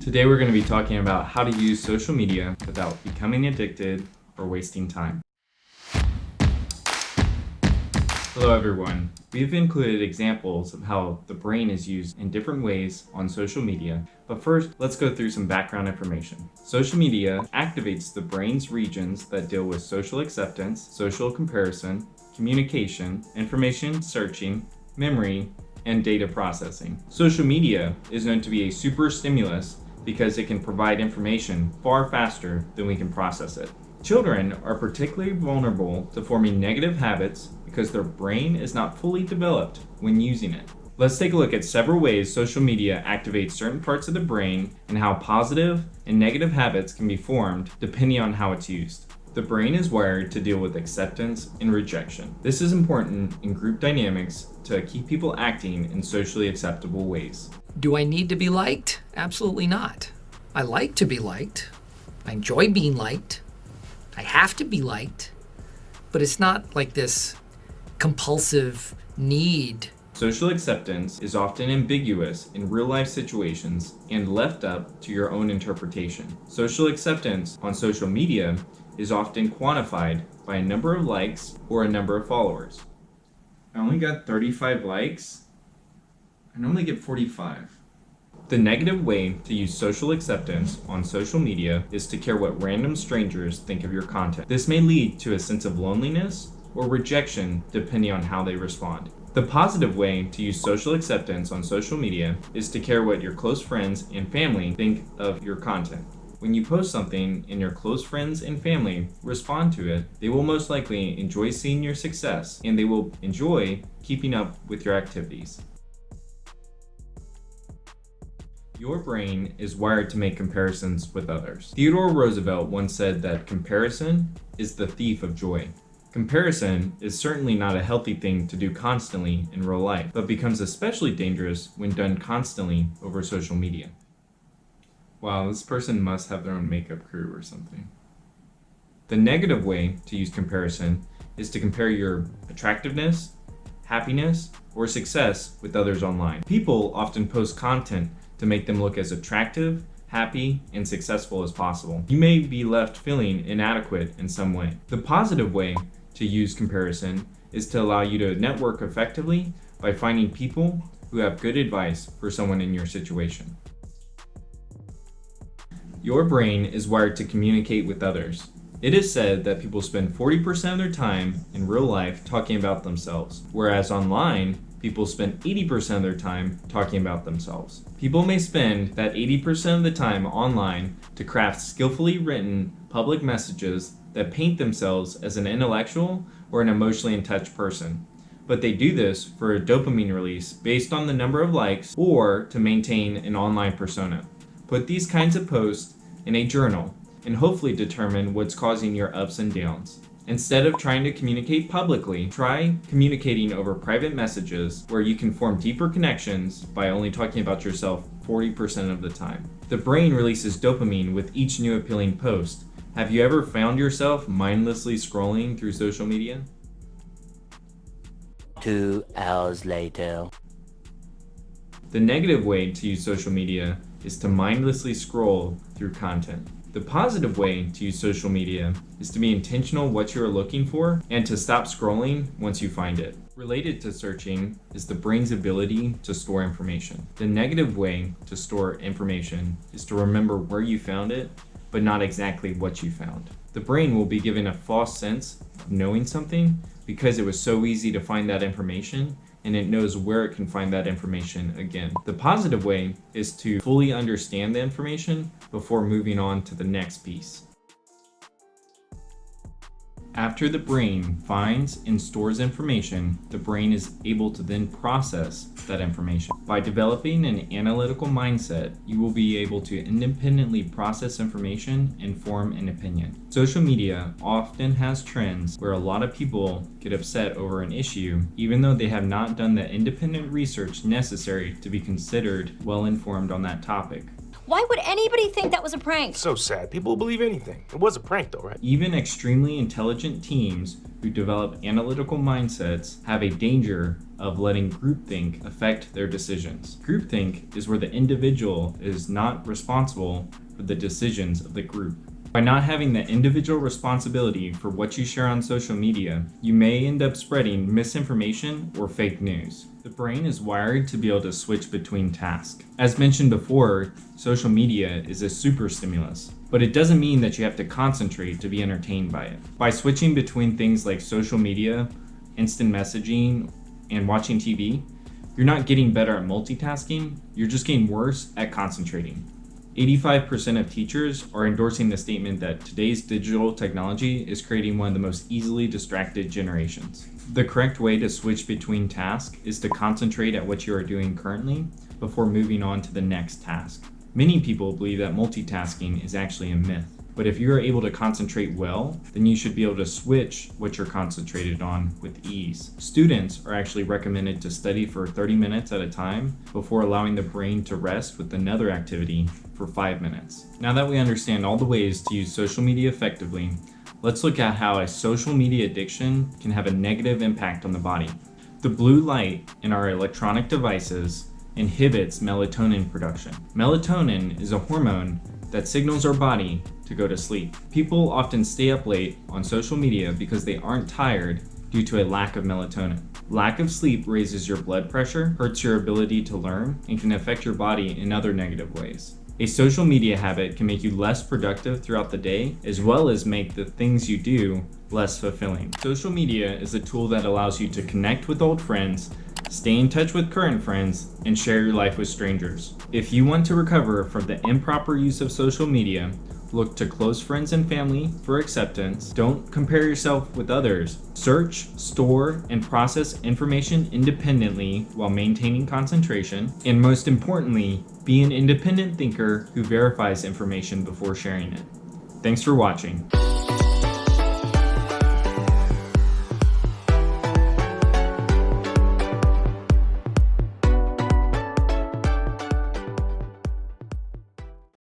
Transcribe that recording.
Today we're going to be talking about how to use social media without becoming addicted or wasting time. Hello everyone. We've included examples of how the brain is used in different ways on social media, but first let's go through some background information. Social media activates the brain's regions that deal with social acceptance, social comparison, communication, information searching, memory, and data processing. Social media is known to be a super stimulus because it can provide information far faster than we can process it. Children are particularly vulnerable to forming negative habits because their brain is not fully developed when using it. Let's take a look at several ways social media activates certain parts of the brain and how positive and negative habits can be formed depending on how it's used. The brain is wired to deal with acceptance and rejection. This is important in group dynamics to keep people acting in socially acceptable ways. Do I need to be liked? Absolutely not. I like to be liked. I enjoy being liked. I have to be liked. But it's not like this compulsive need. Social acceptance is often ambiguous in real-life situations and left up to your own interpretation. Social acceptance on social media is often quantified by a number of likes or a number of followers. I only got 35 likes. I normally get 45. The negative way to use social acceptance on social media is to care what random strangers think of your content. This may lead to a sense of loneliness or rejection depending on how they respond. The positive way to use social acceptance on social media is to care what your close friends and family think of your content. When you post something and your close friends and family respond to it, they will most likely enjoy seeing your success and they will enjoy keeping up with your activities. Your brain is wired to make comparisons with others. Theodore Roosevelt once said that comparison is the thief of joy. Comparison is certainly not a healthy thing to do constantly in real life, but becomes especially dangerous when done constantly over social media. Wow, this person must have their own makeup crew or something. The negative way to use comparison is to compare your attractiveness, happiness, or success with others online. People often post content to make them look as attractive, happy, and successful as possible. You may be left feeling inadequate in some way. The positive way to use comparison is to allow you to network effectively by finding people who have good advice for someone in your situation. Your brain is wired to communicate with others. It is said that people spend 40% of their time in real life talking about themselves, whereas online, people spend 80% of their time talking about themselves. People may spend that 80% of the time online to craft skillfully written public messages that paint themselves as an intellectual or an emotionally in touch person. But they do this for a dopamine release based on the number of likes or to maintain an online persona. Put these kinds of posts in a journal and hopefully determine what's causing your ups and downs. Instead of trying to communicate publicly, try communicating over private messages where you can form deeper connections by only talking about yourself 40% of the time. The brain releases dopamine with each new appealing post. Have you ever found yourself mindlessly scrolling through social media? 2 hours later. The negative way to use social media is to mindlessly scroll through content. The positive way to use social media is to be intentional what you are looking for and to stop scrolling once you find it. Related to searching is the brain's ability to store information. The negative way to store information is to remember where you found it, but not exactly what you found. The brain will be given a false sense of knowing something because it was so easy to find that information, and it knows where it can find that information again. The positive way is to fully understand the information before moving on to the next piece. After the brain finds and stores information, the brain is able to then process that information. By developing an analytical mindset, you will be able to independently process information and form an opinion. Social media often has trends where a lot of people get upset over an issue, even though they have not done the independent research necessary to be considered well informed on that topic. Why would anybody think that was a prank? So sad. People believe anything. It was a prank though, right? Even extremely intelligent teams who develop analytical mindsets have a danger of letting groupthink affect their decisions. Groupthink is where the individual is not responsible for the decisions of the group. By not having the individual responsibility for what you share on social media, you may end up spreading misinformation or fake news. The brain is wired to be able to switch between tasks. As mentioned before, social media is a super stimulus, but it doesn't mean that you have to concentrate to be entertained by it. By switching between things like social media, instant messaging, and watching TV, you're not getting better at multitasking, you're just getting worse at concentrating. 85% of teachers are endorsing the statement that today's digital technology is creating one of the most easily distracted generations. The correct way to switch between tasks is to concentrate at what you are doing currently before moving on to the next task. Many people believe that multitasking is actually a myth, but if you are able to concentrate well, then you should be able to switch what you're concentrated on with ease. Students are actually recommended to study for 30 minutes at a time before allowing the brain to rest with another activity for 5 minutes. Now that we understand all the ways to use social media effectively, let's look at how a social media addiction can have a negative impact on the body. The blue light in our electronic devices inhibits melatonin production. Melatonin is a hormone that signals our body to go to sleep. People often stay up late on social media because they aren't tired due to a lack of melatonin. Lack of sleep raises your blood pressure, hurts your ability to learn, and can affect your body in other negative ways. A social media habit can make you less productive throughout the day, as well as make the things you do less fulfilling. Social media is a tool that allows you to connect with old friends, stay in touch with current friends, and share your life with strangers. If you want to recover from the improper use of social media, look to close friends and family for acceptance. Don't compare yourself with others. Search, store, and process information independently while maintaining concentration. And most importantly, be an independent thinker who verifies information before sharing it. Thanks for watching.